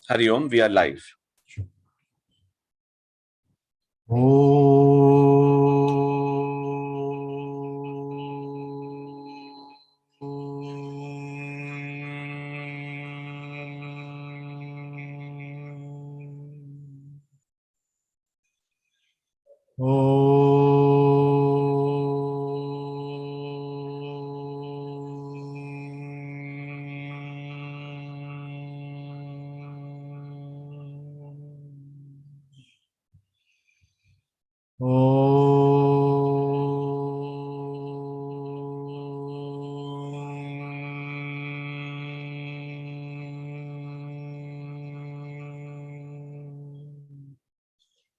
Hari Om, we are live.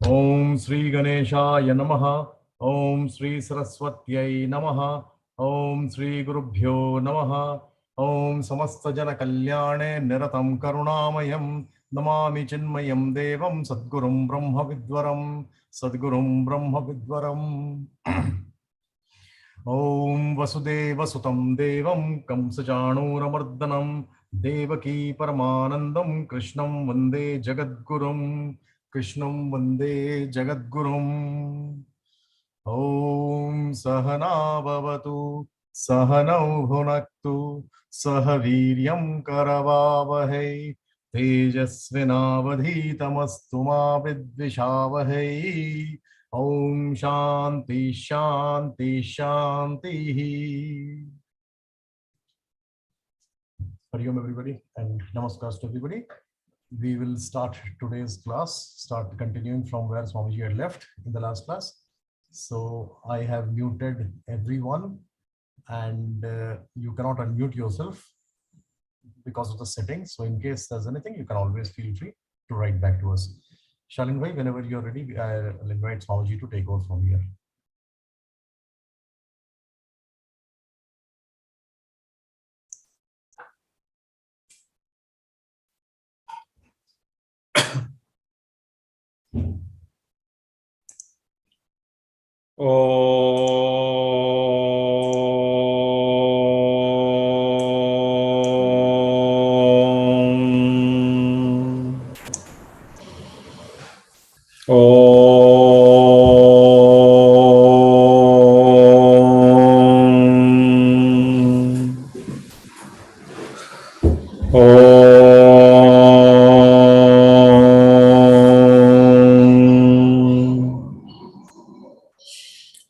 Om Sri Ganeshaya Namaha. Om Sri Saraswatyai Namaha. Om Sri Gurubhyo Namaha. Om Samasta Jana Kalyane Niratam Karunamayam Namami Chinmayam Devam Sadgurum Brahma Vidwaram Sadgurum Brahma Vidwaram. Om Vasudeva Sutam Devam Kamsajanuramardanam Devaki Paramanandam Krishnam Vande Jagadgurum Krishnam Vande Jagadgurum. Om Sahana Bhavatu Sahanau Bhunaktu Sahaviryam Karavavahai Tejasvinavadhitamastu ma vidvishavahai. Om Shanti Shanti Shanti. Hari Om everybody and namaskars to everybody. We will start today's class, continuing from where Swamiji had left in the last class. So I have muted everyone and you cannot unmute yourself because of the settings. So in case there's anything, you can always feel free to write back to us. Shalin bhai, whenever you're ready, I'll invite Swamiji to take over from here.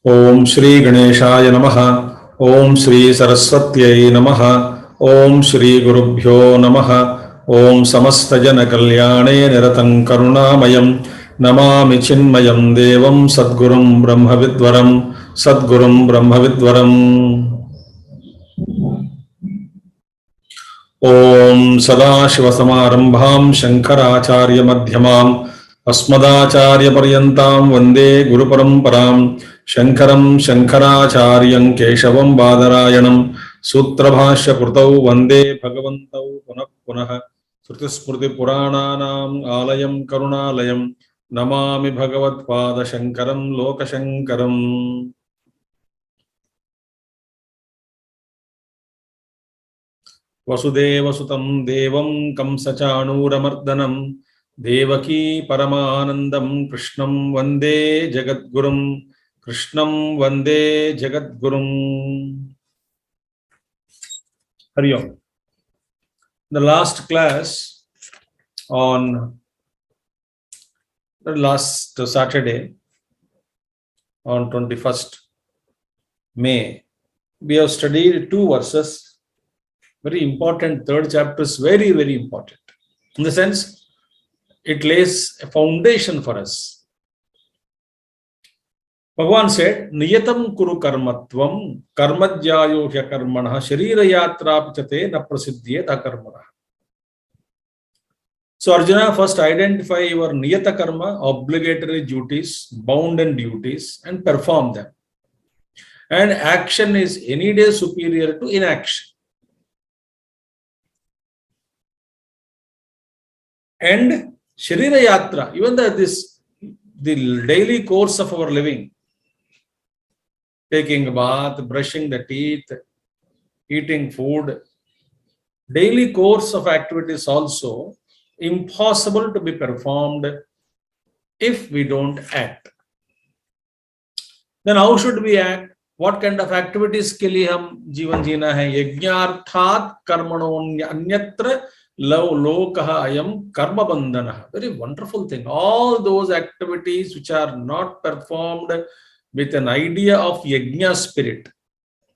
Om Shri Ganeshaya Namaha. Om Shri Saraswatyai Namaha. Om Shri Gurubhyo Namaha. Om Samasta Jana Kalyane Niratam Karunamayam Namami Chinmayam Devam Sadgurum Brahma Vidwaram Sadgurum Brahma Vidwaram. Om Sadashivasamarambham Shankaracharya Madhyamam Asmadacharya Paryantam Vande Guru Paramparam Shankaram Shankaracharyam Keshavam Badarayanam Sutrabhashya Krutau Vande Bhagavantau Punah Punah Srutismriti Purananam Alayam Karunalayam Namami Bhagavad Pada Shankaram Lokashankaram. Vasudeva Sutam Devam Kamsachanuramardanam Devaki Paramanandam Krishnam Vande Jagadgurum Krishnam Vande Jagadgurum. Hari Om. The last class on the last Saturday on 21st May, we have studied two verses. Very important, third chapter is very, very important. In the sense, it lays a foundation for us. Bhagavan said, Niyatam kuru karmatvam karmadhyayo hya karmana sharira yatra pichate na prasiddhyet akarmana. So Arjuna, first identify your niyata karma, obligatory duties, bounden duties, and perform them. And action is any day superior to inaction. And Sharira Yatra, even the daily course of our living, taking a bath, brushing the teeth, eating food, daily course of activities also impossible to be performed if we don't act. Then how should we act? What kind of activities के लिए हम जीवन जीना है? यज्ञार्थात् कर्मणोन्य अन्यत्र लोकः अयं कर्म बंधनः. Very wonderful thing. All those activities which are not performed with an idea of yajna spirit.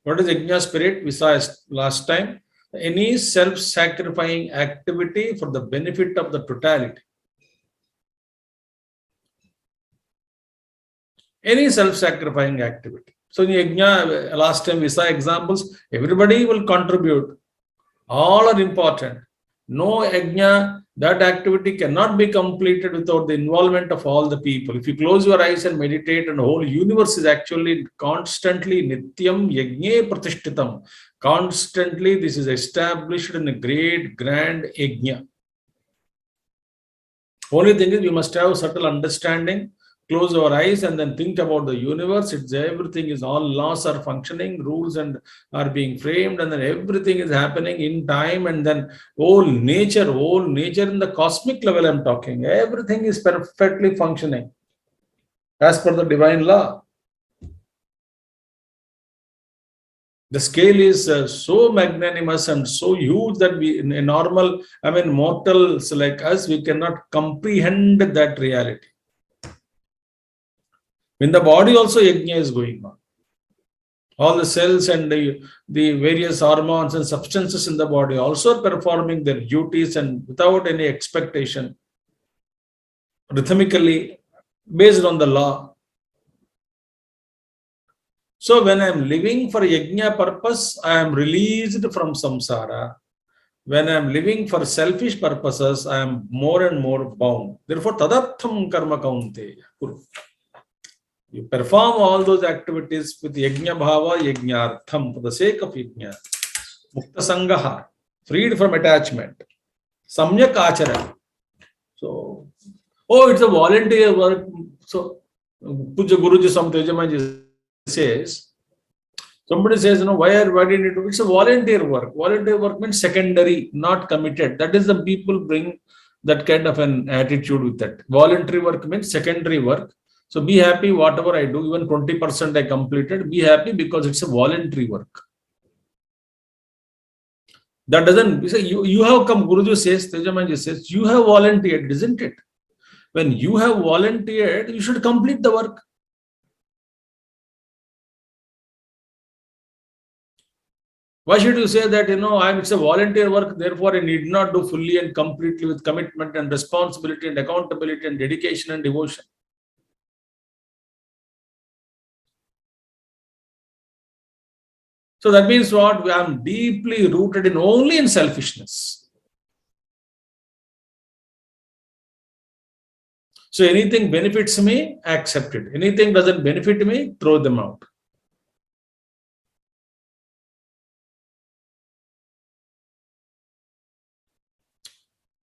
What is yajna spirit? We saw last time. Any self-sacrificing activity for the benefit of the totality. Any self-sacrificing activity. So in yajna, last time we saw examples. Everybody will contribute. All are important. No yajna, that activity cannot be completed without the involvement of all the people. If you close your eyes and meditate, and the whole universe is actually constantly nityam yajne pratishtitam. Constantly, this is established in a great, grand yajna. Only thing is, we must have subtle understanding. Close our eyes and then think about the universe. It's everything is, all laws are functioning, rules and are being framed, and then everything is happening in time, and then whole nature in the cosmic level I'm talking, everything is perfectly functioning as per the divine law. The scale is so magnanimous and so huge that we, in a normal, mortals like us, we cannot comprehend that reality. In the body also yajna is going on. All the cells and the various hormones and substances in the body also are performing their duties and without any expectation, rhythmically, based on the law. So when I am living for yajna purpose, I am released from samsara. When I am living for selfish purposes, I am more and more bound. Therefore, tadartham karma kaunteya. You perform all those activities with yajna bhava, yajnartham, for the sake of yajna. Mukta sangaha, freed from attachment. Samyak achara. So, it's a volunteer work. So, Puja Guruji Samtejamaji says, somebody says, why did you do it? It's a volunteer work. Volunteer work means secondary, not committed. That is the people bring that kind of an attitude with that. Voluntary work means secondary work. So be happy whatever I do, even 20% I completed, be happy because it's a voluntary work. That doesn't, you have come, Guruji says, Tejamanji says, you have volunteered, isn't it? When you have volunteered, you should complete the work. Why should you say that, it's a volunteer work, therefore I need not do fully and completely with commitment and responsibility and accountability and dedication and devotion? So that means what? I am deeply rooted only in selfishness. So anything benefits me, accept it. Anything doesn't benefit me, throw them out.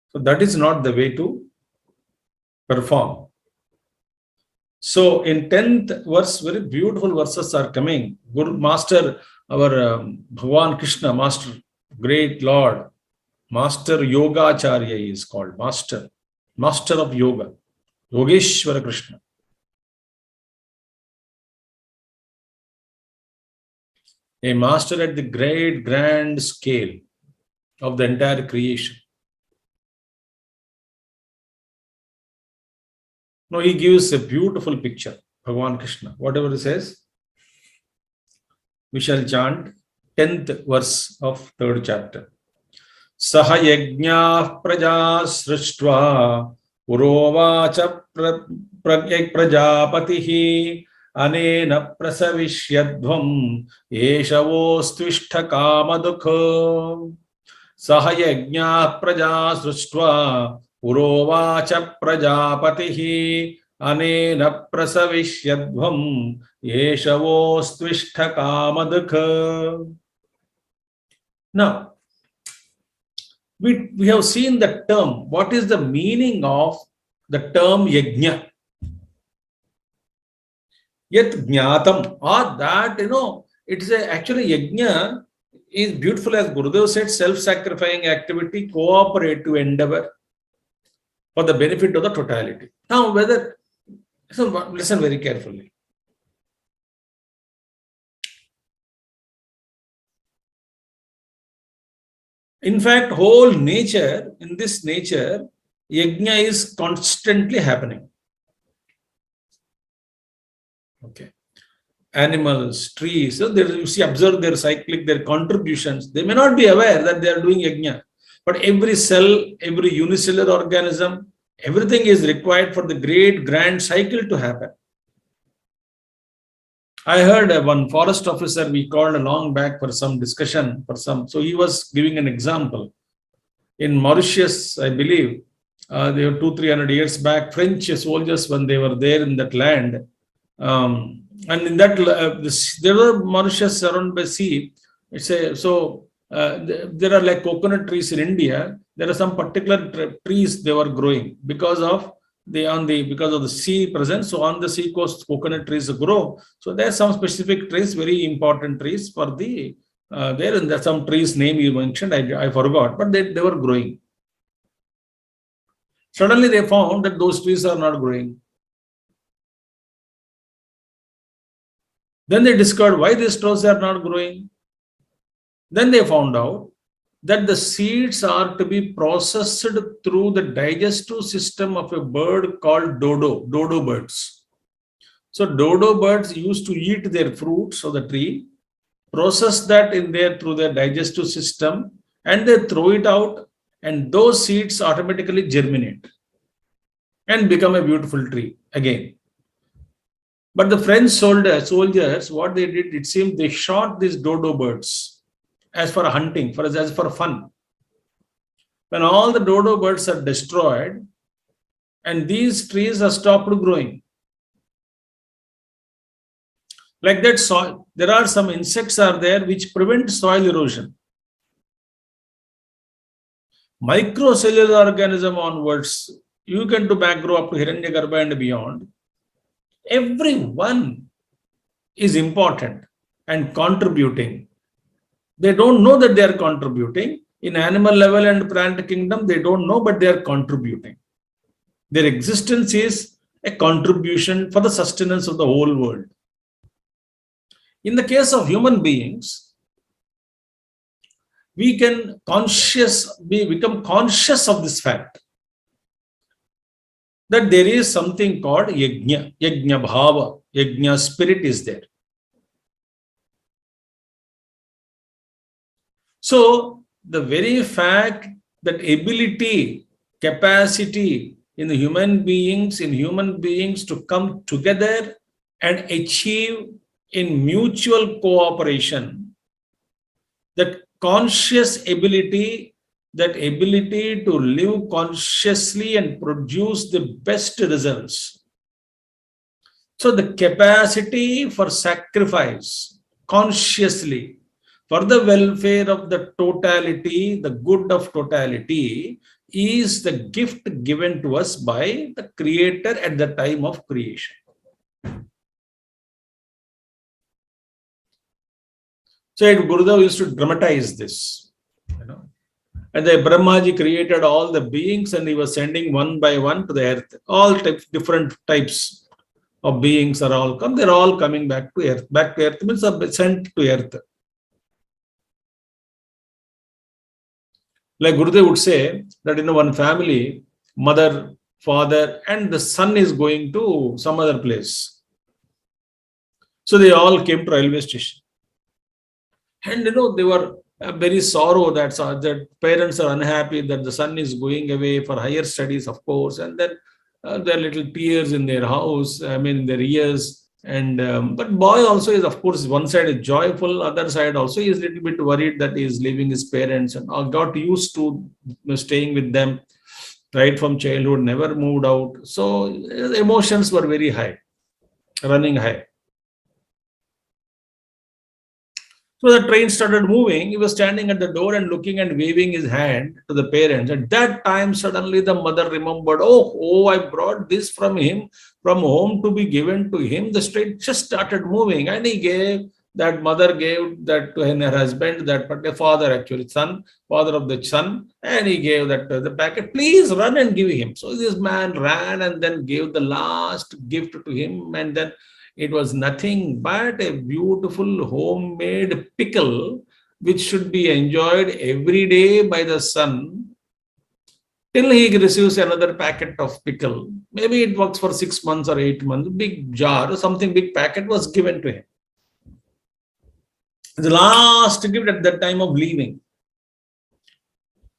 So that is not the way to perform. So in 10th verse, very beautiful verses are coming. Guru Master, our Bhagavan Krishna, Master, great Lord, Master Yoga Acharya is called, Master of Yoga, Yogeshwara Krishna. A master at the great grand scale of the entire creation. No, he gives a beautiful picture, Bhagavan Krishna. Whatever he says, we shall chant 10th verse of 3rd chapter. Saha yajñah praja srishtva urovacha prajapatihi anena prasavishyadvam eshavostvishta kamadukha. Saha yajñah praja srishtva urovacha prajapatihi anena prasavishyadvam eshavostvishta kamadukha. Now, we have seen the term. What is the meaning of the term yajna? Yat jnatam, or that, it is actually yajna is beautiful, as Gurudev said, self-sacrificing activity, cooperative endeavor. for the benefit of the totality. Now, listen very carefully. In fact, whole nature, in this nature, yajna is constantly happening. Okay. Animals, trees, so you see, observe their cyclic, their contributions. They may not be aware that they are doing yajna, but every cell, every unicellular organism, everything is required for the great grand cycle to happen. I heard one forest officer we called a long back for some discussion, so he was giving an example. In Mauritius, I believe, they were 200-300 years back, French soldiers, when they were there in that land, and in that, there were Mauritius surrounded by sea. There are like coconut trees in India. There are some particular trees they were growing because of the sea presence. So on the sea coast, coconut trees grow. So there are some specific trees, very important trees for the there, and there's some trees name you mentioned, I forgot, but they were growing. Suddenly they found that those trees are not growing. Then they discovered why these trees are not growing. Then they found out that the seeds are to be processed through the digestive system of a bird called dodo birds. So dodo birds used to eat their fruits of the tree, process that through their digestive system, and they throw it out, and those seeds automatically germinate and become a beautiful tree again. But the French soldiers, what they did, it seemed they shot these dodo birds as for hunting, as for fun. When all the dodo birds are destroyed, and these trees are stopped growing. Like that, soil, there are some insects are there which prevent soil erosion. Microcellular organism onwards, you can do back grow up to Hiranyagarbha and beyond. Everyone is important and contributing. They don't know that they are contributing. In animal level and plant kingdom, they don't know, but they are contributing. Their existence is a contribution for the sustenance of the whole world. In the case of human beings, we can become conscious of this fact, that there is something called yajna bhava, yajna spirit is there. So the very fact that ability, capacity in the human beings to come together and achieve in mutual cooperation, that conscious ability, that ability to live consciously and produce the best results. So the capacity for sacrifice consciously for the welfare of the totality, the good of totality, is the gift given to us by the Creator at the time of creation. So Gurudev used to dramatize this, And the Brahmaji created all the beings, and he was sending one by one to the earth. All different types of beings are all come. They're all coming back to earth. Back to earth means sent to earth. Like Gurudev would say that in one family, mother, father, and the son is going to some other place. So they all came to railway station. And they were very sorrow that parents are unhappy that the son is going away for higher studies, of course, and then there are little tears in their house, in their ears. And but boy also is, of course, one side is joyful, other side also he is a little bit worried that he is leaving his parents and got used to staying with them right from childhood, never moved out. So emotions were very high, running high. So the train started moving. He was standing at the door and looking and waving his hand to the parents. At that time, suddenly the mother remembered, oh, I brought this from him, from home to be given to him. The train just started moving, and he gave that mother gave that to her husband, that particular father, actually son, father of the son, and he gave that to the packet. Please run and give him. So this man ran and then gave the last gift to him, and then it was nothing but a beautiful homemade pickle, which should be enjoyed every day by the son till he receives another packet of pickle. Maybe it works for 6 months or 8 months. Big jar, something big packet was given to him. The last gift at that time of leaving.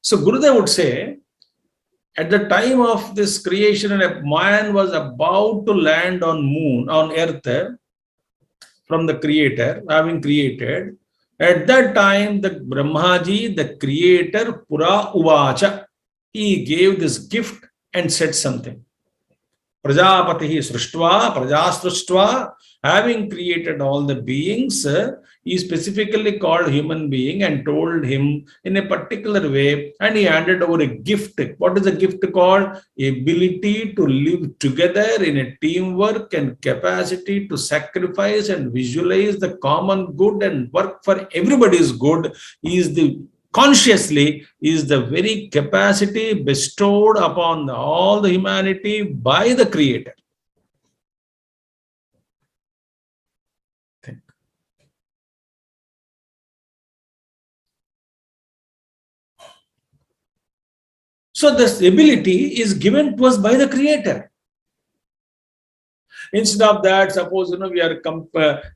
So Gurudev would say, at the time of this creation, and a man was about to land on earth from the creator, having created. At that time, the Brahmaji, the creator, Pura Uvacha, he gave this gift and said something. Prajapatihi Srishtva, Prajasruštva, having created all the beings, he specifically called human being and told him in a particular way, and he handed over a gift. What is a gift called? Ability to live together in a teamwork and capacity to sacrifice and visualize the common good and work for everybody's good is the consciously is the very capacity bestowed upon all the humanity by the creator. Think. So this ability is given to us by the creator. Instead of that, suppose we are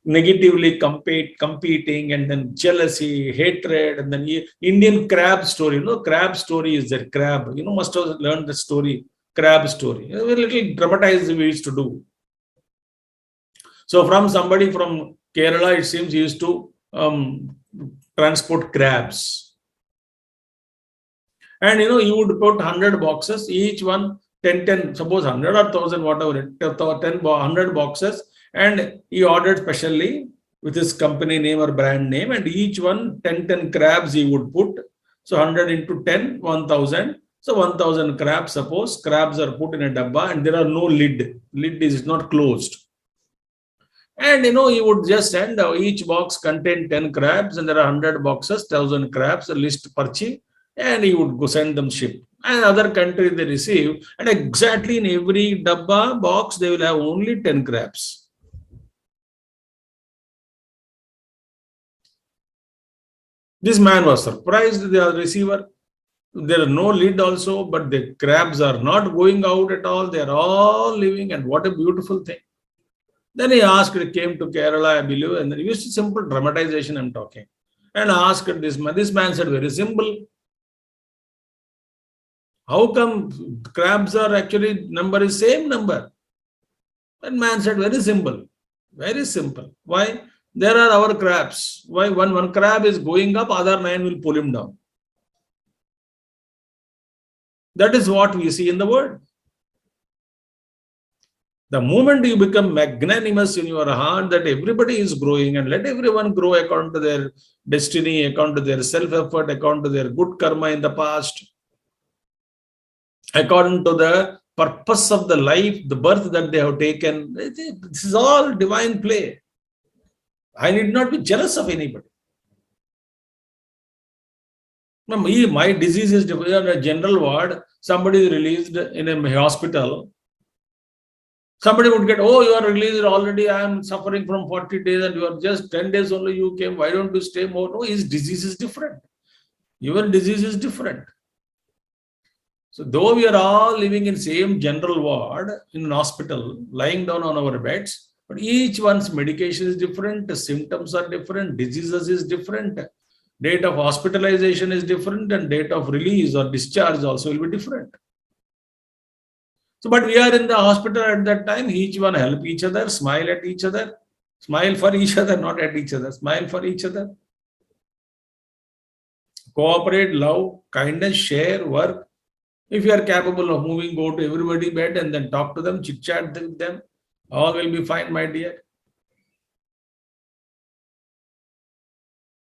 negatively competing, and then jealousy, hatred, and then Indian crab story. Crab story is that crab. Must have learned the story, crab story. A little dramatized we used to do. So from somebody from Kerala, it seems he used to transport crabs, and he would put 100 boxes, each one 10, suppose 100 or 1000, whatever, 100 boxes, and he ordered specially with his company name or brand name, and each one 10 crabs he would put. So 100 into 10, 1000. So 1000 crabs, suppose crabs are put in a dabba and there are no lid. Lid is not closed. And he would just send each box contain 10 crabs, and there are 100 boxes, 1000 crabs, a list parchi, and he would go send them ship. And other countries they receive, and exactly in every dabba box they will have only 10 crabs. This man was surprised, the receiver. There are no lid also, but the crabs are not going out at all. They are all living, and what a beautiful thing. Then he asked, he came to Kerala, I believe, and then used simple dramatization I'm talking. And asked this man. This man said, very simple. How come crabs are actually number is same number? That man said, very simple. Very simple. Why? There are our crabs. Why? One crab is going up, other 9 will pull him down. That is what we see in the world. The moment you become magnanimous in your heart that everybody is growing, and let everyone grow according to their destiny, according to their self-effort, according to their good karma in the past, according to the purpose of the life, the birth that they have taken. This is all divine play. I need not be jealous of anybody. My disease is in a general ward. Somebody is released in a hospital. Somebody would get, oh, you are released already. I am suffering from 40 days and you are just 10 days only you came. Why don't you stay more? No, his disease is different. Your disease is different. So though we are all living in same general ward in an hospital, lying down on our beds, but each one's medication is different, the symptoms are different, diseases is different, date of hospitalization is different, and date of release or discharge also will be different. So, but we are in the hospital at that time, each one help each other, smile at each other, smile for each other, not at each other, smile for each other. Cooperate, love, kindness, share, work. If you are capable of moving, go to everybody's bed and then talk to them, chit-chat with them. All will be fine, my dear.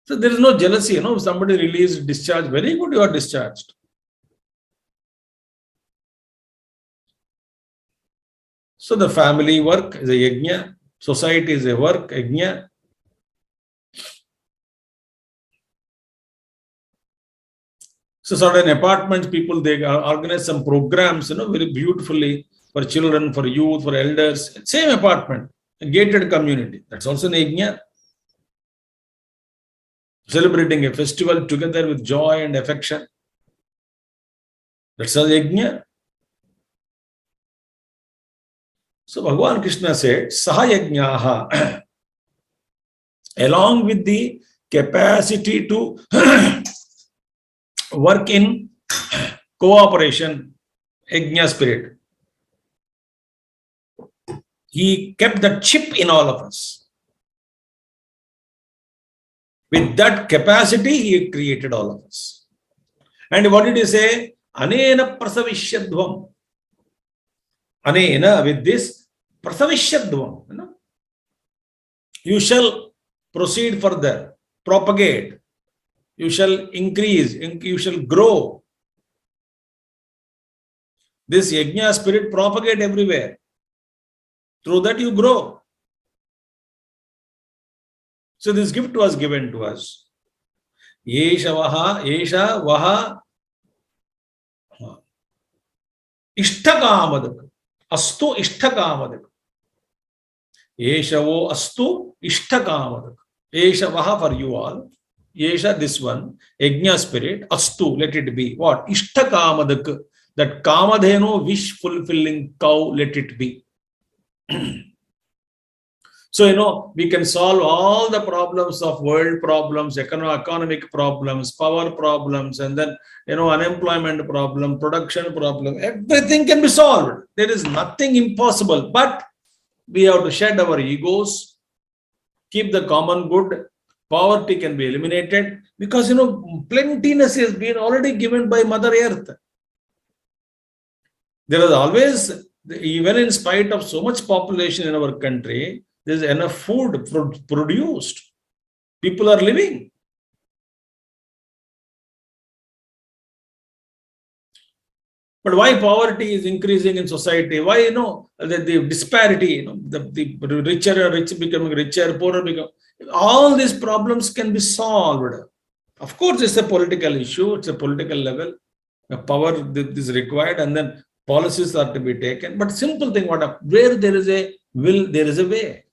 So there is no jealousy, if somebody released, discharged, very good, you are discharged. So the family work is a yajna, society is a work, yajna. So certain apartments, people, they organize some programs, very beautifully for children, for youth, for elders. Same apartment, a gated community. That's also an yajna. Celebrating a festival together with joy and affection. That's a yajna. So Bhagavan Krishna said, Saha yajnaha, along with the capacity to work in cooperation, yajna spirit. He kept that chip in all of us. With that capacity, he created all of us. And what did he say? Anena prasavishyadvam. Anena, with this, prasavishyadvam. You shall proceed further, propagate. You shall increase, you shall grow. This yajna spirit propagate everywhere. Through that you grow. So this gift was given to us. Yesha vaha ishtakaamadak. Astu ishtakaamadak. Yesha vo astu ishtakaamadak. Yesha vaha for you all. Yesha this one. Yajna spirit. Astu, let it be. What? Ishtakaamadak. That kamadhenu, wish fulfilling cow, let it be. So, we can solve all the problems of world problems, economic problems, power problems, and then, unemployment problem, production problem. Everything can be solved. There is nothing impossible. But we have to shed our egos, keep the common good. Poverty can be eliminated because, plentiness has been already given by Mother Earth. There is always, even in spite of so much population in our country, there is enough food produced. People are living. But why poverty is increasing in society? Why, the disparity, the rich becoming richer, poorer becoming, all these problems can be solved. Of course, it's a political issue. It's a political level. Power is required and then policies are to be taken. But simple thing, where there is a will, there is a way.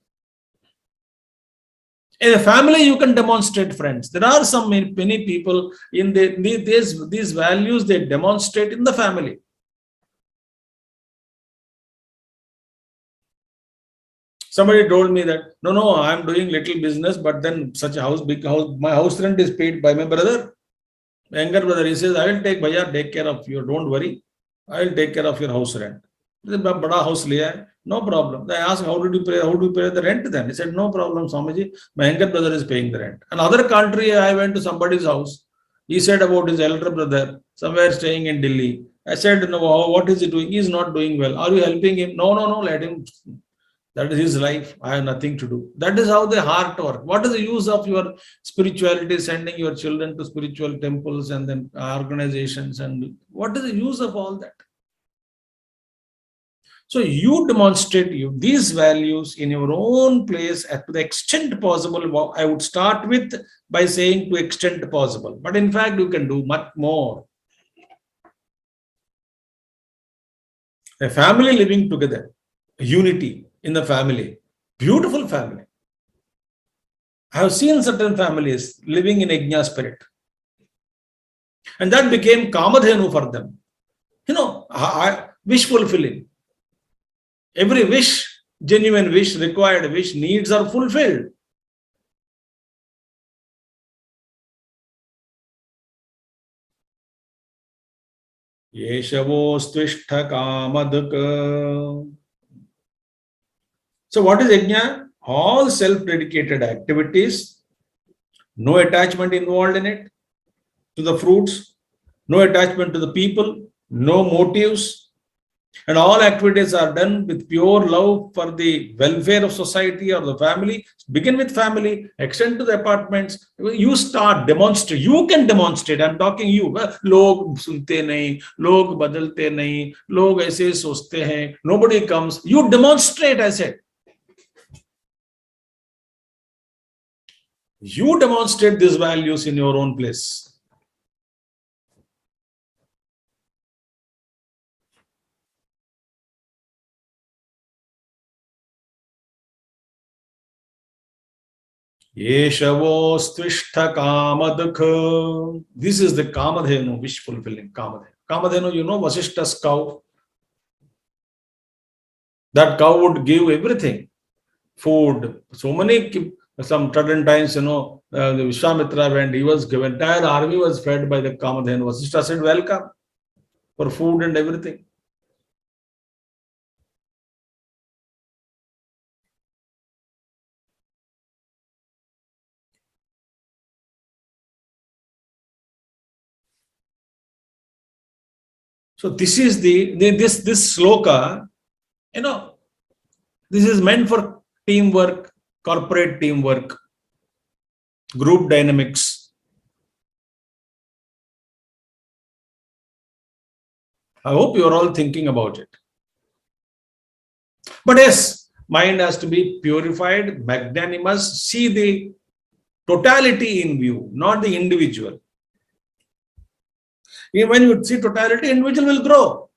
In a family, you can demonstrate, friends. There are many people in these values they demonstrate in the family. Somebody told me that, no, I'm doing little business, but then such a house, big house, my house rent is paid by my brother. My younger brother, he says, I will take care of you. Don't worry. I will take care of your house rent. Bada house liya, no problem. I asked, how do you pay the rent then? He said, no problem, Swamiji. My younger brother is paying the rent. Another country, I went to somebody's house. He said about his elder brother, somewhere staying in Delhi. I said, no, what is he doing? He is not doing well. Are you helping him? No, let him. That is his life. I have nothing to do. That is how the heart works. What is the use of your spirituality, sending your children to spiritual temples and then organizations? And what is the use of all that? So you demonstrate these values in your own place to the extent possible. I would start with by saying to extent possible. But in fact, you can do much more. A family living together, unity in the family, beautiful family. I have seen certain families living in yajna spirit. And that became kamadhenu for them. Wish fulfilling. Every wish, genuine wish, required wish, needs are fulfilled. Yeshavostvishta kamadaka. So what is yajna? All self-dedicated activities, no attachment involved in it, to the fruits, no attachment to the people, no motives, and all activities are done with pure love for the welfare of society or the family. Begin with family, extend to the apartments. You start demonstrate. You can demonstrate. I'm talking you. Log sunte nahi, log badalte nahi, log aise sochte hain. Nobody comes. You demonstrate, I said. You demonstrate these values in your own place. Yeshavostvishta kamadakha. This is the Kamadhenu, wish fulfilling Kamadhenu. Kamadhenu, you know, Vasishta's cow. That cow would give everything. Food. So many, some certain times, the Vishwamitra went, he was given, entire army was fed by the Kamadhenu. Vasishta said, welcome for food and everything. So this is this Shloka, this is meant for teamwork, corporate teamwork, group dynamics. I hope you are all thinking about it. But yes, mind has to be purified, magnanimous, see the totality in view, not the individual. When you see totality, individual will grow.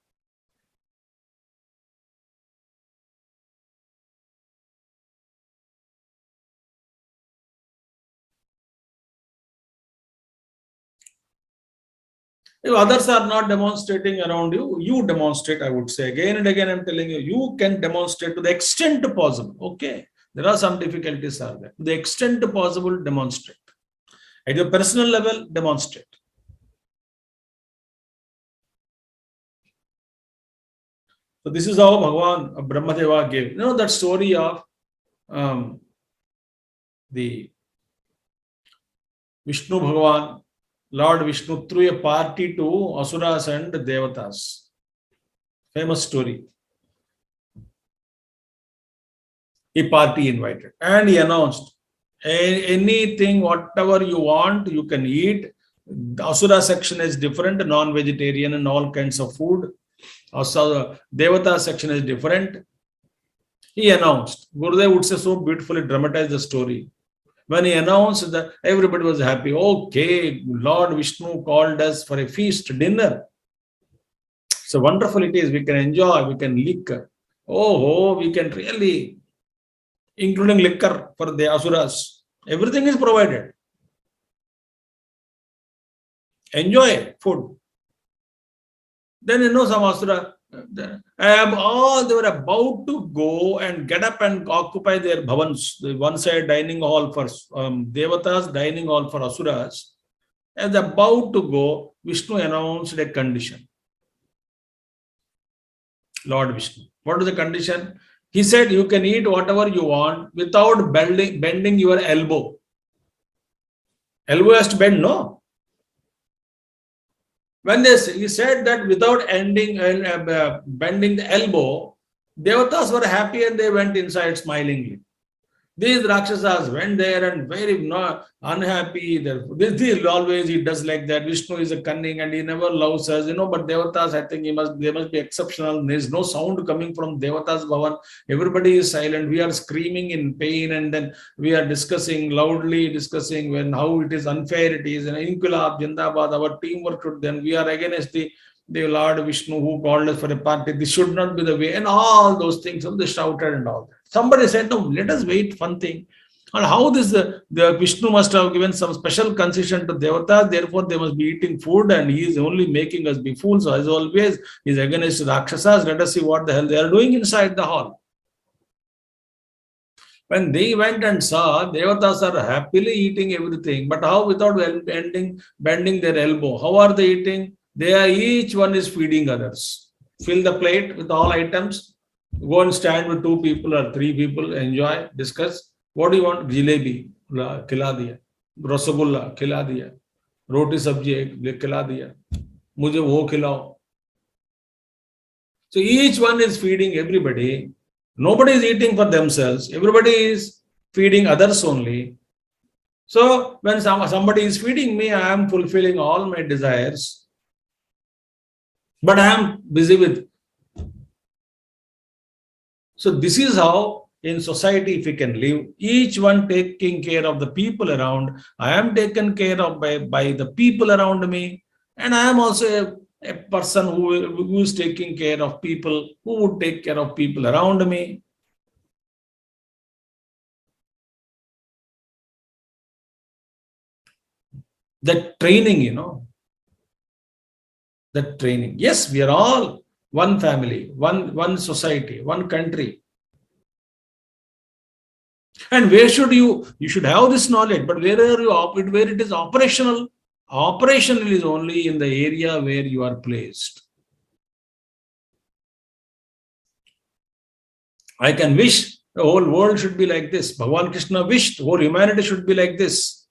If others are not demonstrating around you, you demonstrate, I would say. Again and again, I'm telling you, you can demonstrate to the extent possible. Okay. There are some difficulties are there. To the extent possible, demonstrate. At your personal level, demonstrate. So this is how Bhagavan Brahmadeva gave. You know that story of the Vishnu Bhagavan, Lord Vishnu threw a party to Asuras and Devatas. Famous story. A party invited. And he announced, anything, whatever you want, you can eat. The Asura section is different, non-vegetarian and all kinds of food. Also, Devata section is different. He announced. Gurudev would say so beautifully dramatize the story. When he announced that, everybody was happy. Okay, Lord Vishnu called us for a feast, dinner. So wonderful it is. We can enjoy, we can lick. Oh, we can really, including liquor for the Asuras. Everything is provided. Enjoy food. Then some Asura, they were about to go and get up and occupy their bhavans, the one side dining hall for Devatas, dining hall for Asuras. As about to go, Vishnu announced a condition. Lord Vishnu. What is the condition? He said, you can eat whatever you want without bending your elbow. Elbow has to bend, no? When he said that without bending the elbow, Devatas were happy and they went inside smilingly. These Rakshasas went there and very unhappy. This always he does like that. Vishnu is a cunning and he never loves us, but Devatas, I think they must be exceptional. There is no sound coming from Devatas Bhavan. Everybody is silent. We are screaming in pain and then we are loudly discussing how it is unfair it is. And Inkulab, Jindabad, our teamwork should then we are against the Lord Vishnu who called us for a party. This should not be the way. And all those things, they shouted and all that. Somebody said, no, let us wait, fun thing. And how the Vishnu must have given some special concession to Devatas, therefore they must be eating food and he is only making us be fools. So as always, he is against Rakshasas. Let us see what the hell they are doing inside the hall. When they went and saw, Devatas are happily eating everything. But how without bending their elbow? How are they eating? Each one is feeding others. Fill the plate with all items. Go and stand with 2 people or 3 people. Enjoy, discuss. What do you want? Jalebi, khila diya. Rasagulla, khila diya. Roti sabji, khila diya. Mujhe wo khilao. So each one is feeding everybody. Nobody is eating for themselves. Everybody is feeding others only. So when somebody is feeding me, I am fulfilling all my desires. But I am busy with. So this is how in society if we can live, each one taking care of the people around. I am taken care of by the people around me. And I am also a person who is taking care of people, who would take care of people around me. That training, that training. Yes, we are all one family, one society, one country. And where should you should have this knowledge, but where it is operational? Operational is only in the area where you are placed. I can wish the whole world should be like this. Bhagavan Krishna wished the whole humanity should be like this.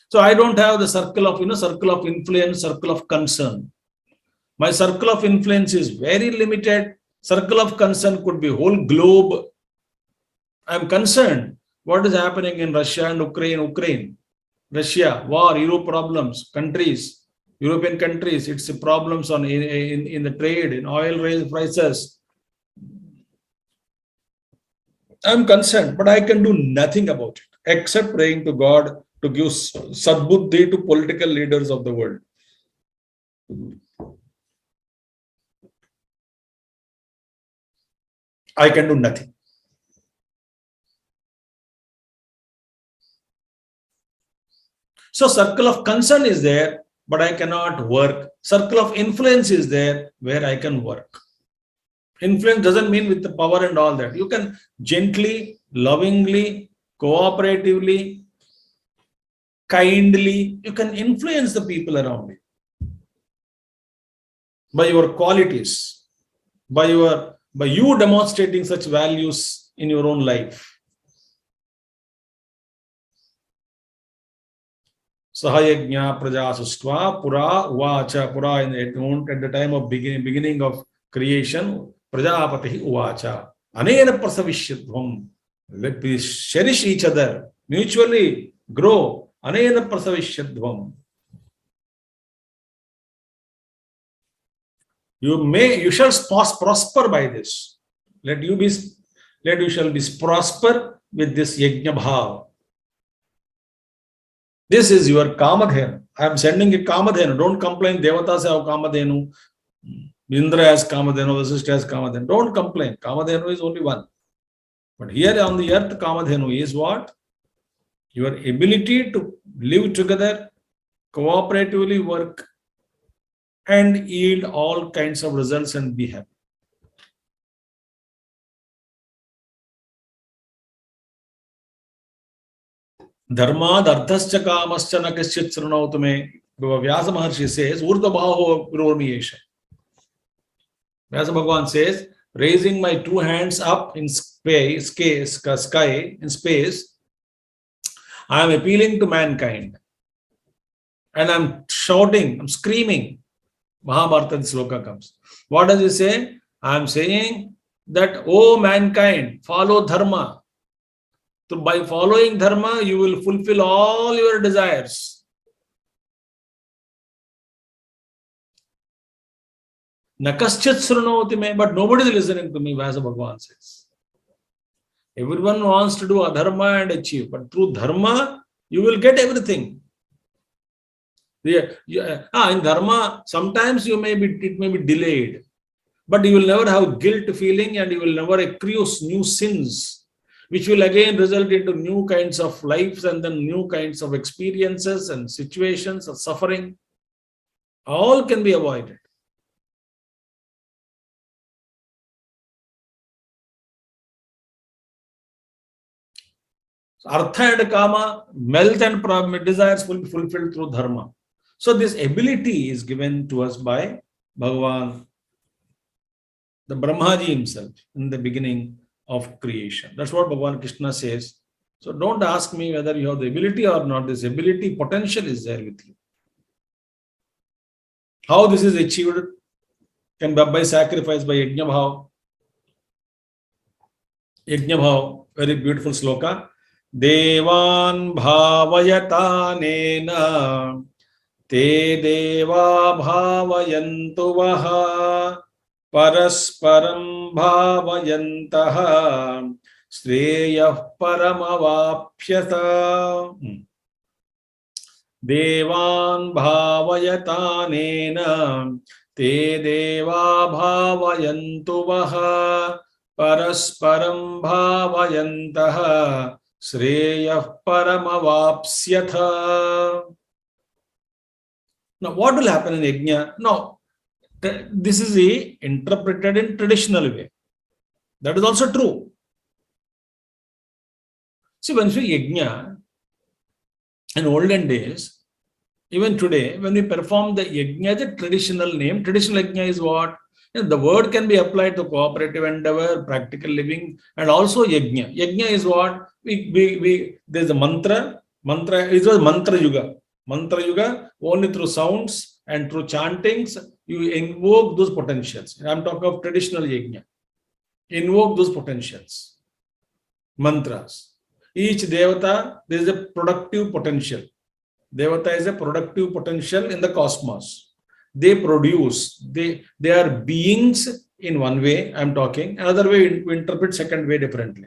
So I don't have the circle of influence, circle of concern. My circle of influence is very limited. Circle of concern could be whole globe. I am concerned what is happening in Russia and Ukraine, Russia, war, Europe problems, countries, European countries, it's problems in the trade, in oil prices. I'm concerned, but I can do nothing about it except praying to God to give sadbuddhi to political leaders of the world. I can do nothing. So circle of concern is there, but I cannot work. Circle of influence is there where I can work. Influence doesn't mean with the power and all that. You can gently, lovingly, cooperatively, kindly, you can influence the people around you by your qualities, by you demonstrating such values in your own life. Sahayagnya praja sustva pura uvacha. Pura at the time of beginning of creation, prajapati uvacha. Anena prasavishyadvam. Let us cherish each other, mutually grow. Anena prasavishyadvam. You shall prosper by this. You shall be prosper with this yajna bhav. This is your kamadhenu. I am sending a kamadhenu. Don't complain. Devatas have kamadhenu. Indra has kamadhenu. Vasishtha has kamadhenu. Don't complain. Kamadhenu is only one. But here on the earth, kamadhenu is what? Your ability to live together, cooperatively work, and yield all kinds of results and be happy. Dharma dharthascha kamascha na kaschit srunautume. Vyasa Maharshi says, Urdha bhaho gurvamiyesha. Vyasa Bhagavan says, raising my two hands up in sky, in space, I am appealing to mankind. And I'm shouting, I'm screaming. Mahabharata Shloka comes. What does he say? I'm saying that, oh mankind, follow dharma. So by following dharma, you will fulfill all your desires. Nakaschat srunoti me, but nobody is listening to me, Vyasa Bhagavan says. Everyone wants to do adharma and achieve, but through dharma, you will get everything. In dharma, sometimes it may be delayed, but you will never have guilt feeling and you will never accrue new sins, which will again result into new kinds of lives and then new kinds of experiences and situations of suffering. All can be avoided. So artha and kama, wealth and desires will be fulfilled through dharma. So this ability is given to us by Bhagavan, the Brahmaji himself, in the beginning of creation. That's what Bhagavan Krishna says. So don't ask me whether you have the ability or not. This ability, potential is there with you. How this is achieved can be by sacrifice, by yajna bhav. Yajna bhav, very beautiful sloka. Devan bhavayatanena te deva bhavayantu vaha parasparam bhavayantaha shreyah paramavapyata. Devan bhavayatanena te deva bhavayantu vaha parasparam bhavayantaha Shreyah paramavapsyatha. Now, what will happen in yajna? Now, this is interpreted in traditional way. That is also true. See, when we say yajna, in olden days, even today, when we perform the yajna, the traditional name, traditional yajna is what? The word can be applied to cooperative endeavor, practical living, and also yajna. Yajna is what? There's a mantra. Mantra, it was mantra yuga. Mantra yuga, only through sounds and through chantings, you invoke those potentials. I'm talking of traditional yajna. Invoke those potentials. Mantras. Each devata, there is a productive potential. Devata is a productive potential in the cosmos. They produce, they are beings in one way, I'm talking. Another way, we interpret second way differently.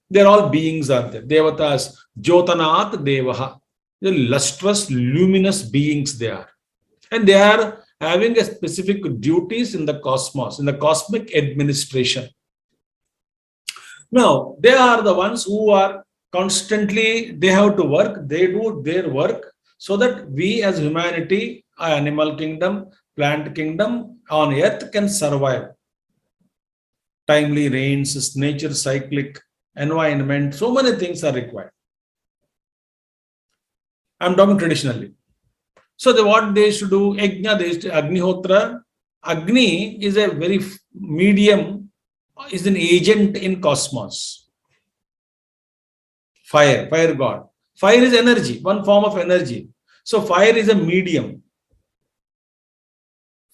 They're all beings are there. Devatas, Jyotanat Devaha. They're lustrous, luminous beings they are. And they are having a specific duties in the cosmos, in the cosmic administration. Now, they are the ones who are constantly, they have to work, they do their work so that we as humanity, animal kingdom, plant kingdom on earth can survive. Timely rains, nature cyclic, environment, so many things are required. I'm talking traditionally. So what they should do, Yajna, they used to Agnihotra. Agni is a very medium, is an agent in cosmos. Fire god. Fire is energy, one form of energy. So fire is a medium.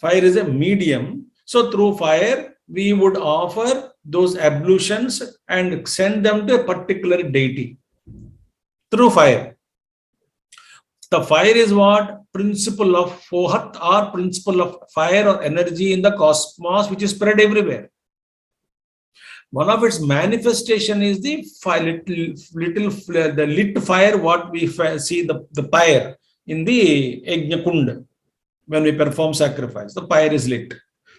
Fire is a medium. So through fire, we would offer those ablutions and send them to a particular deity. Through fire. The fire is what? Principle of Fohat or principle of fire or energy in the cosmos, which is spread everywhere. One of its manifestation is the fire, the lit fire, what we see the pyre in the Yajna Kunda. When we perform sacrifice, the pyre is lit.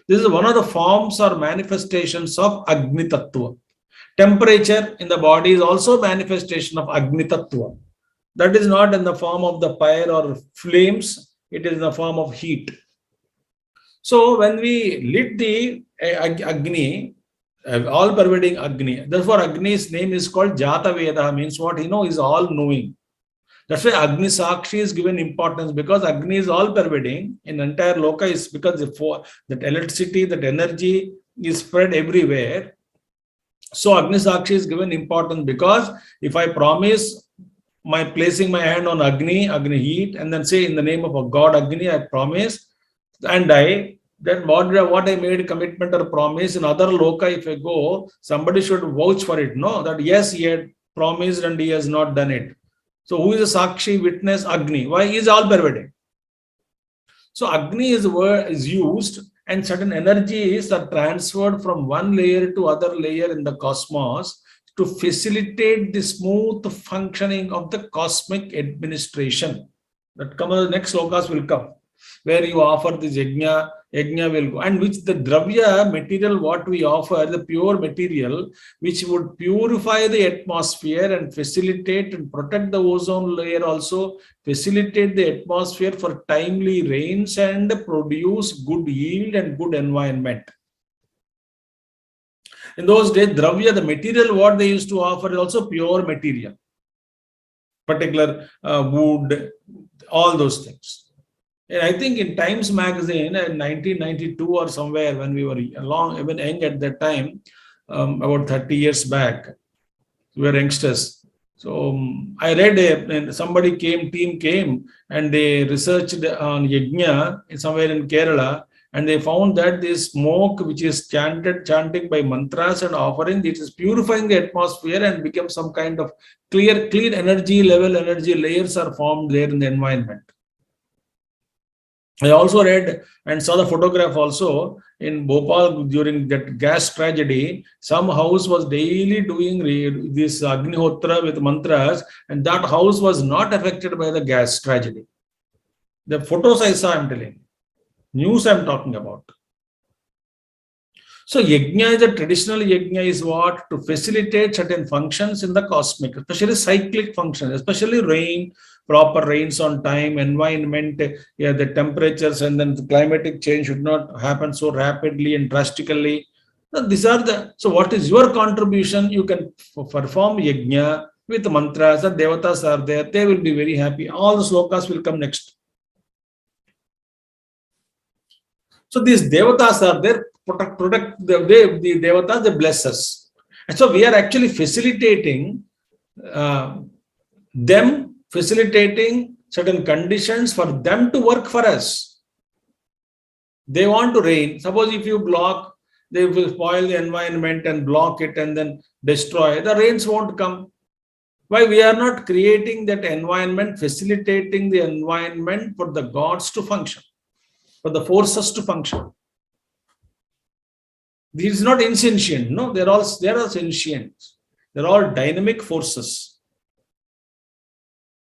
This is one of the forms or manifestations of Agni Tattva. Temperature in the body is also manifestation of Agni Tattva. That is not in the form of the fire or flames, it is in the form of heat. So when we lit the Agni, all pervading Agni, therefore Agni's name is called Jata Veda, means what? Is all knowing. That's why Agni Sakshi is given importance, because Agni is all pervading in entire Loka, is because that electricity, that energy is spread everywhere. So Agni Sakshi is given importance, because if I promise my placing my hand on Agni heat, and then say in the name of a God Agni, I promise, and then what I made commitment or promise in other Loka, if I go, somebody should vouch for it. No, that yes, he had promised and he has not done it. So who is a Sakshi witness? Agni. Why? He is all pervading. So Agni is used, and certain energies are transferred from one layer to other layer in the cosmos to facilitate the smooth functioning of the cosmic administration. That the next slokas will come, where you offer this yajna will go, and which the dravya material, what we offer, the pure material, which would purify the atmosphere and facilitate and protect the ozone layer, also facilitate the atmosphere for timely rains and produce good yield and good environment. In those days, dravya, the material what they used to offer is also pure material, particular wood, all those things. And I think in Times magazine in 1992 or somewhere, when we were even young at that time, about 30 years back, we were youngsters. So I read somebody team came and they researched on yajna somewhere in Kerala, and they found that this smoke which is chanting by mantras and offering, it is purifying the atmosphere and become some kind of clear energy level, energy layers are formed there in the environment. I also read and saw the photograph also in Bhopal during that gas tragedy. Some house was daily doing this Agnihotra with mantras, and that house was not affected by the gas tragedy. The photos I saw, I'm telling you. News I'm talking about. So yajna is a traditional yajna is what? To facilitate certain functions in the cosmic, especially cyclic functions, especially rain, proper rains on time, environment, yeah, the temperatures and then the climatic change should not happen so rapidly and drastically. Now, these are the, so what is your contribution? You can perform yajna with mantras, the devatas are there, they will be very happy. All the slokas will come next. So these devatas are there, protect the devatas, they bless us. And so we are actually facilitating them, facilitating certain conditions for them to work for us. They want to rain. Suppose if you block, they will spoil the environment and block it and then destroy. The rains won't come. Why? We are not creating that environment, facilitating the environment for the gods to function, for the forces to function. This is not insentient. No, they are sentient. They're all dynamic forces.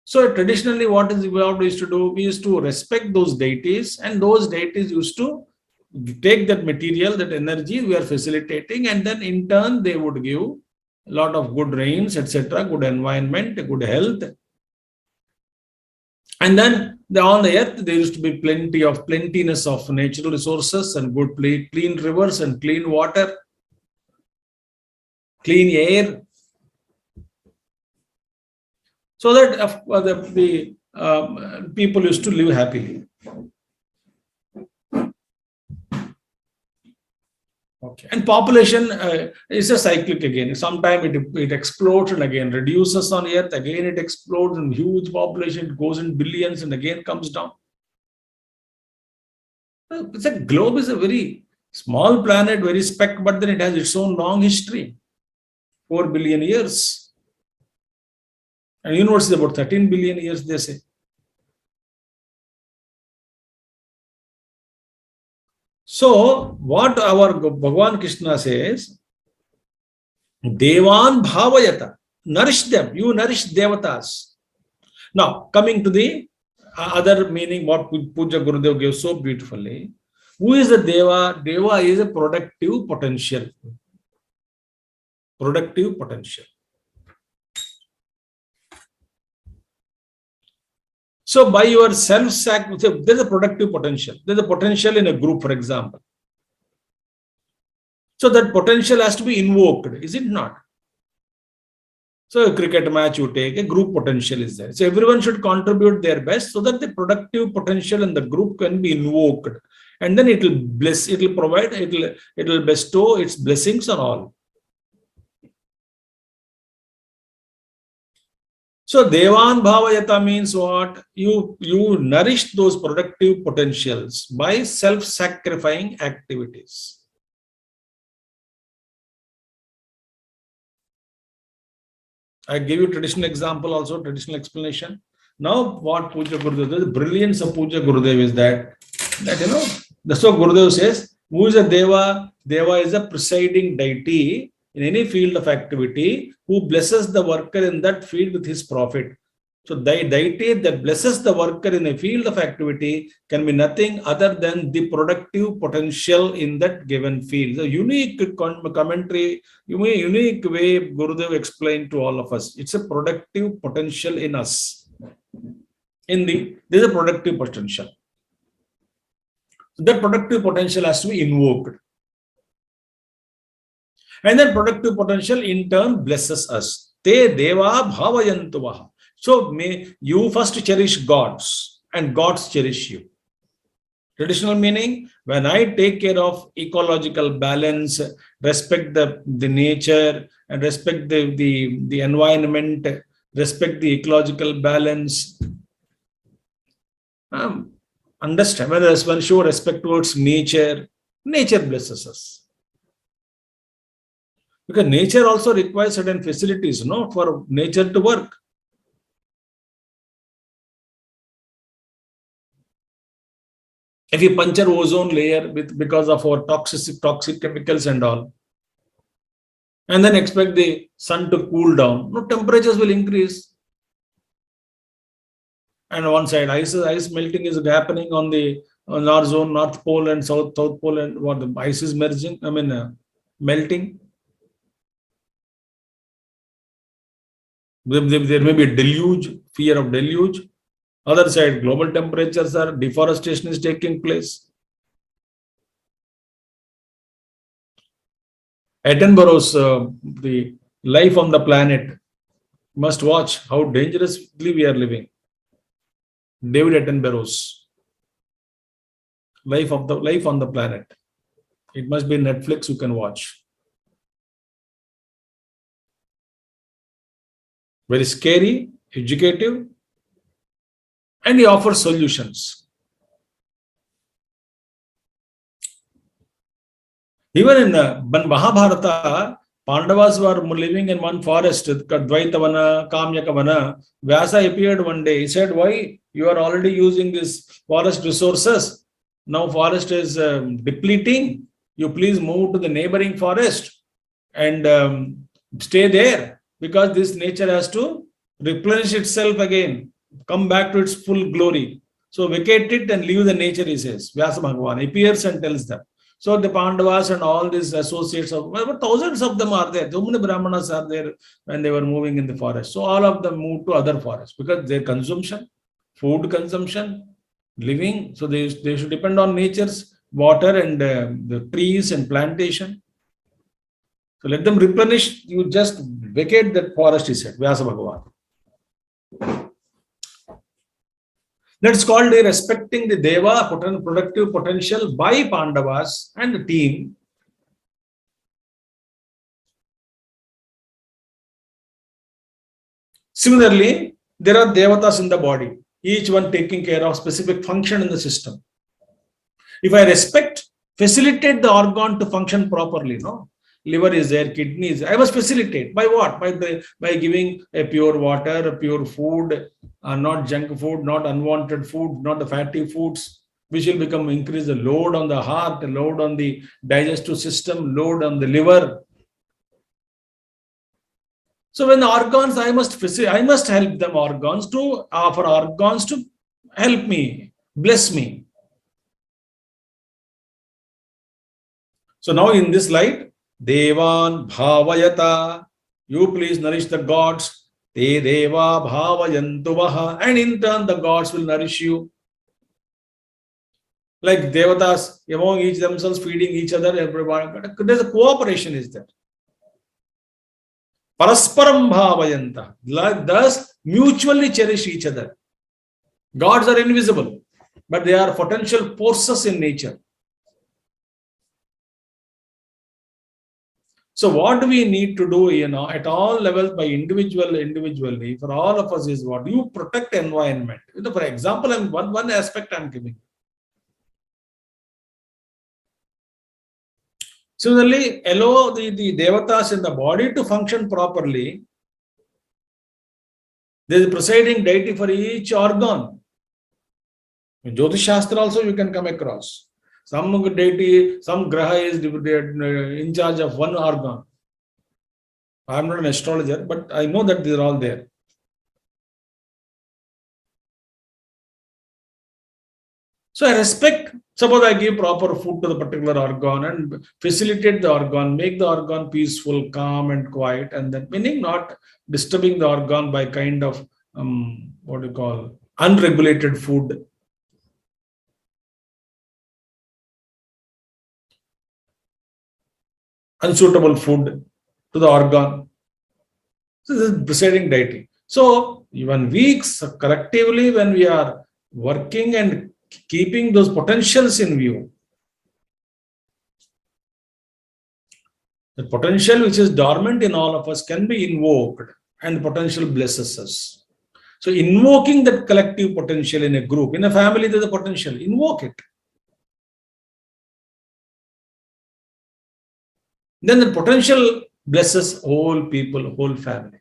So traditionally, what we used to do? We used to respect those deities, and those deities used to take that material, that energy we are facilitating, and then in turn they would give a lot of good rains, etc., good environment, good health. And then on the earth, there used to be plentiness of natural resources and good clean rivers and clean water, clean air. So that the people used to live happily. Okay. And population is a cyclic again. Sometimes it explodes and again reduces on earth, again it explodes in huge population, it goes in billions and again comes down. The globe is a very small planet, very speck, but then it has its own long history. 4 billion years. And universe is about 13 billion years, they say. So, what our Bhagavan Krishna says, Devan Bhavayata, nourish them, you nourish Devatas. Now, coming to the other meaning, what Puja Gurudev gave so beautifully. Who is a Deva? Deva is a productive potential. Productive potential. So by your self-sacrifice, there is a productive potential. There is a potential in a group, for example. So that potential has to be invoked, is it not? So a cricket match you take, a group potential is there. So everyone should contribute their best so that the productive potential in the group can be invoked. And then it will bless, it will provide, it will bestow its blessings on all. So Devan Bhavayata means what? You nourish those productive potentials by self-sacrificing activities. I give you traditional example also, traditional explanation. Now what Puja Gurudev, the brilliance of Puja Gurudev is that you know, that's what Gurudev says, who is a Deva? Deva is a presiding deity in any field of activity who blesses the worker in that field with his profit. So the deity that blesses the worker in a field of activity can be nothing other than the productive potential in that given field. The unique commentary, unique way Gurudev explained to all of us. It's a productive potential in us. There's a productive potential. That productive potential has to be invoked. And that productive potential in turn blesses us. Te deva bhavayantuvaha. So may you first cherish gods and gods cherish you. Traditional meaning, when I take care of ecological balance, respect the nature and respect the environment, respect the ecological balance, understand, when show respect towards nature, nature blesses us. Because nature also requires certain facilities, no, for nature to work. If you puncture ozone layer because of our toxic chemicals and all, and then expect the sun to cool down, no, temperatures will increase. And on one side, ice melting is happening on the North zone, North Pole and South Pole, and what the ice is merging, melting. There may be a deluge, fear of deluge. Other side, global temperatures are, deforestation is taking place. Attenborough's the life on the planet, must watch how dangerously we are living. David Attenborough's life on the planet. It must be Netflix, you can watch. Very scary, educative, and he offers solutions. Even in Mahabharata, Pandavas were living in one forest, Dvaitavana, Kamyakavana. Vyasa appeared one day. He said, why you are already using this forest resources? Now forest is depleting. You please move to the neighboring forest and stay there, because this nature has to replenish itself again, come back to its full glory. So vacate it and leave the nature, he says. Vyasa Bhagavan appears and tells them. So the Pandavas and all these associates of, thousands of them are there. So many Brahmanas are there when they were moving in the forest. So all of them moved to other forests because their consumption, food consumption, living. So they should depend on nature's water and the trees and plantation. So let them replenish. You just vacate that forest, he said. Vyasa Bhagavan. That's called respecting the Deva productive potential by Pandavas and the team. Similarly, there are Devatas in the body, each one taking care of specific function in the system. If I respect, facilitate the organ to function properly, no? Liver is there, kidneys. I must facilitate. By what? By giving a pure water, a pure food, not junk food, not unwanted food, not the fatty foods, which will increase the load on the heart, the load on the digestive system, load on the liver. So when the organs, I must help them organs to offer organs to help me, bless me. So now in this light, Devan Bhavayata, you please nourish the gods. Te Deva Bhavayantuvaha, and in turn the gods will nourish you. Like Devatas, among each themselves feeding each other, everyone. There's a cooperation is there. Parasparam Bhavayanta, thus mutually cherish each other. Gods are invisible, but they are potential forces in nature. So what do we need to do, at all levels by individually, for all of us is what? You protect environment. For example, one aspect I'm giving. Similarly, allow the Devatas in the body to function properly. There is a presiding deity for each organ. In Jyotish Shastra also you can come across. Some deity, some graha is in charge of one organ. I am not an astrologer, but I know that they are all there. So I respect, suppose I give proper food to the particular organ and facilitate the organ, make the organ peaceful, calm and quiet, and then meaning not disturbing the organ by kind of, unregulated food. Unsuitable food to the organ. So this is presiding deity. So even we collectively, when we are working and keeping those potentials in view, the potential which is dormant in all of us can be invoked, and the potential blesses us. So invoking that collective potential in a group, in a family, there's a potential, invoke it. Then the potential blesses whole people, whole family.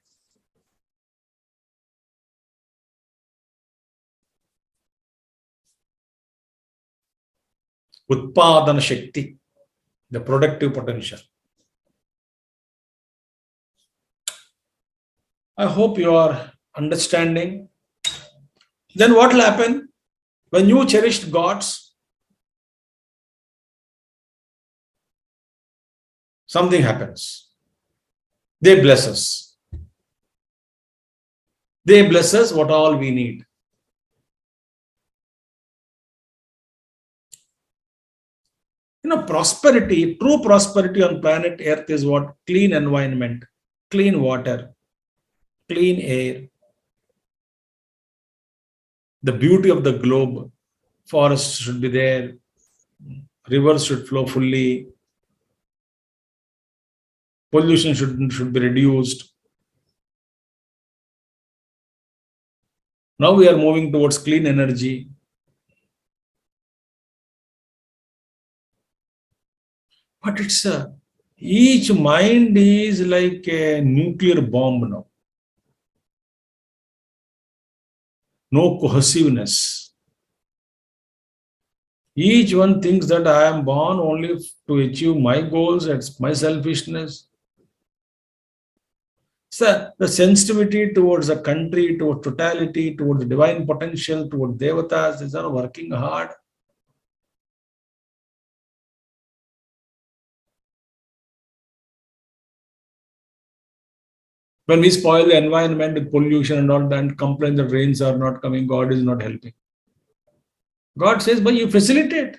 Utpadana Shakti, the productive potential. I hope you are understanding. Then what will happen? When you cherished gods, something happens. They bless us. They bless us what all we need. Prosperity, true prosperity on planet Earth is what? Clean environment, clean water, clean air, the beauty of the globe. Forests should be there, rivers should flow fully, pollution should be reduced. Now we are moving towards clean energy. But each mind is like a nuclear bomb now. No cohesiveness. Each one thinks that I am born only to achieve my goals, it's my selfishness. So the sensitivity towards the country, towards totality, towards the divine potential, towards devatas, these are working hard. When we spoil the environment with pollution and all that, and complain that rains are not coming, God is not helping. God says, but you facilitate.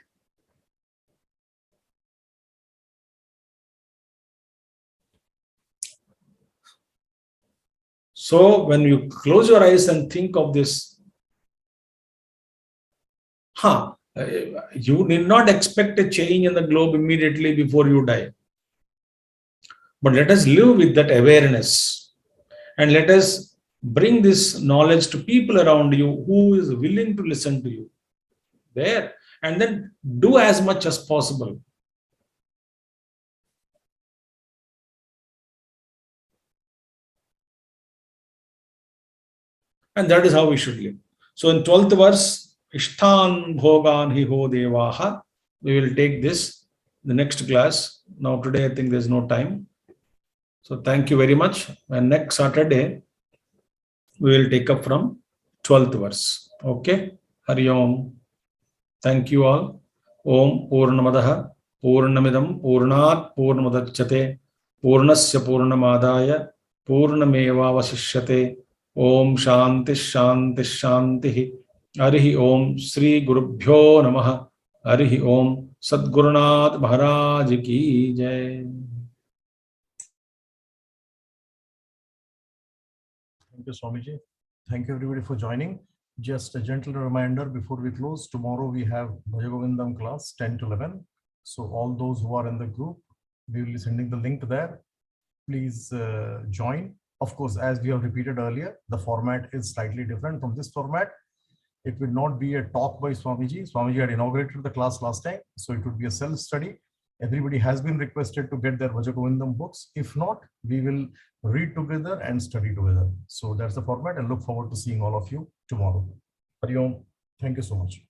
So when you close your eyes and think of this, you need not expect a change in the globe immediately before you die. But let us live with that awareness and let us bring this knowledge to people around you who is willing to listen to you there, and then do as much as possible. And that is how we should live. So in 12th verse, Ishtan Bhogan Hi Ho Devaha, we will take this the next class. Now today I think there's no time. So thank you very much. And next Saturday, we will take up from 12th verse. Okay? Hari Om. Thank you all. Om Purnamadaha Purnamidam Purnat Purnamadachyate Purnasya Purnamadaya Purnameva Vasishyate. Om Shanti Shanti Shanti. Arihi Om Sri Gurubhyo Namaha. Arihi Om Sadgurunath Maharaj Ki Jai. Thank you, Swamiji. Thank you, everybody, for joining. Just a gentle reminder before we close. Tomorrow we have Bhajagovindam class 10 to 11. So all those who are in the group, we will be sending the link there. Please join. Of course, as we have repeated earlier, the format is slightly different from this format. It will not be a talk by Swamiji. Swamiji had inaugurated the class last time, so it would be a self-study. Everybody has been requested to get their Bhajagovindam books. If not, we will read together and study together. So that's the format, and look forward to seeing all of you tomorrow. Hari Om. Thank you so much.